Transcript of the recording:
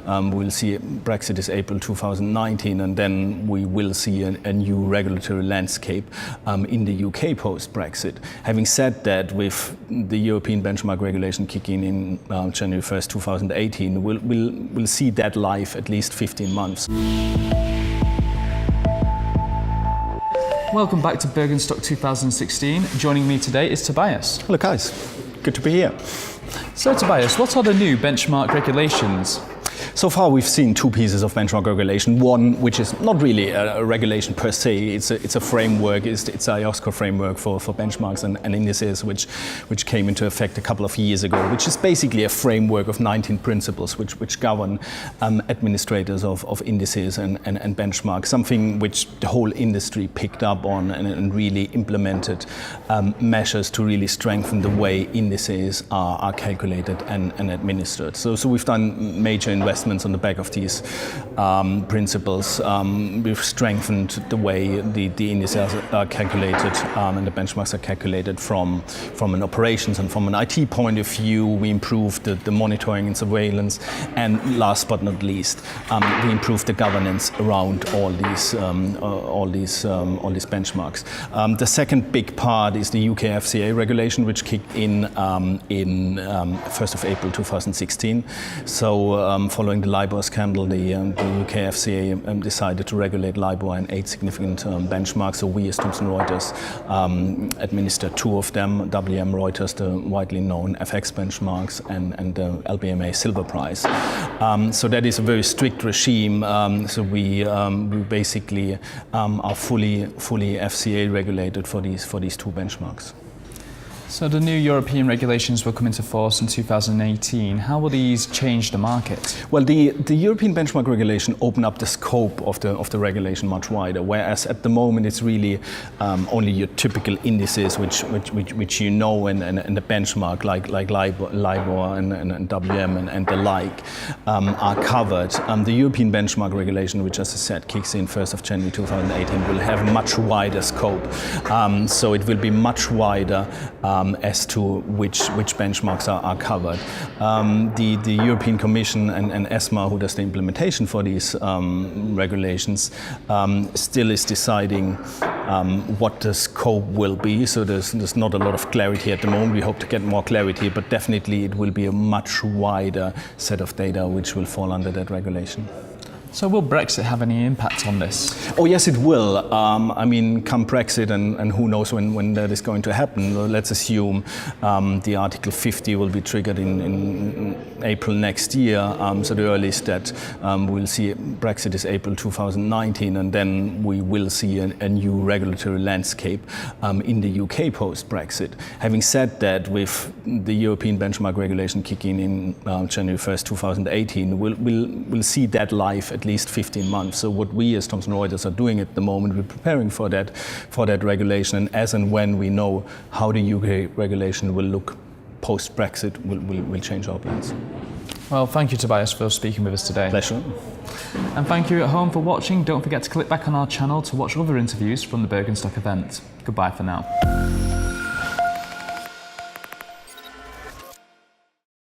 we'll see Brexit is April 2019, and then we will see a new regulatory landscape in the UK post-Brexit. Having said that, with the European benchmark regulation kicking in January 1st, 2018, we'll see that live at least 15 months. Welcome back to Bergenstock 2016. Joining me today is Tobias. Hello guys, good to be here. So Tobias, what are the new benchmark regulations? So far we've seen two pieces of benchmark regulation. One, which is not really a regulation per se, it's a framework, it's a IOSCO framework for benchmarks and indices, which came into effect a couple of years ago, which is basically a framework of 19 principles which govern administrators of indices and benchmarks, something which the whole industry picked up on and really implemented measures to really strengthen the way indices are calculated and administered. So we've done major investments on the back of these principles. We've strengthened the way the indices are calculated and the benchmarks are calculated from an operations and from an IT point of view. We improved the monitoring and surveillance, and last but not least, we improved the governance around all these benchmarks. The second big part is the UK FCA regulation, which kicked in 1st of April 2016. So following the LIBOR scandal, the UK FCA decided to regulate LIBOR and 8 significant benchmarks. So we, as Thomson Reuters, administer 2 of them: WM Reuters, the widely known FX benchmarks, and the LBMA silver price. So that is a very strict regime. So we basically are fully FCA regulated for these 2 benchmarks. So the new European regulations will come into force in 2018. How will these change the market? Well, the European benchmark regulation opened up the scope of the regulation much wider, whereas at the moment it's really only your typical indices which you know and the benchmark like LIBOR and WM and the like are covered. The European benchmark regulation, which as I said kicks in 1st of January 2018, will have much wider scope. So it will be much wider as to which benchmarks are covered. The European Commission and ESMA, who does the implementation for these regulations, still is deciding what the scope will be. So there's not a lot of clarity at the moment. We hope to get more clarity, but definitely it will be a much wider set of data which will fall under that regulation. So will Brexit have any impact on this? Oh yes, it will. I mean, come Brexit, and who knows when that is going to happen. Let's assume the Article 50 will be triggered in April next year. So the earliest that we'll see Brexit is April 2019, and then we will see a new regulatory landscape in the UK post-Brexit. Having said that, with the European benchmark regulation kicking in January 1st, 2018, we'll see that live at least 15 months. So what we as Thomson Reuters are doing at the moment, we're preparing for that regulation, and as and when we know how the UK regulation will look post-Brexit, we'll change our plans. Well, thank you Tobias for speaking with us today. Pleasure. And thank you at home for watching. Don't forget to click back on our channel to watch other interviews from the Bergenstock event. Goodbye for now.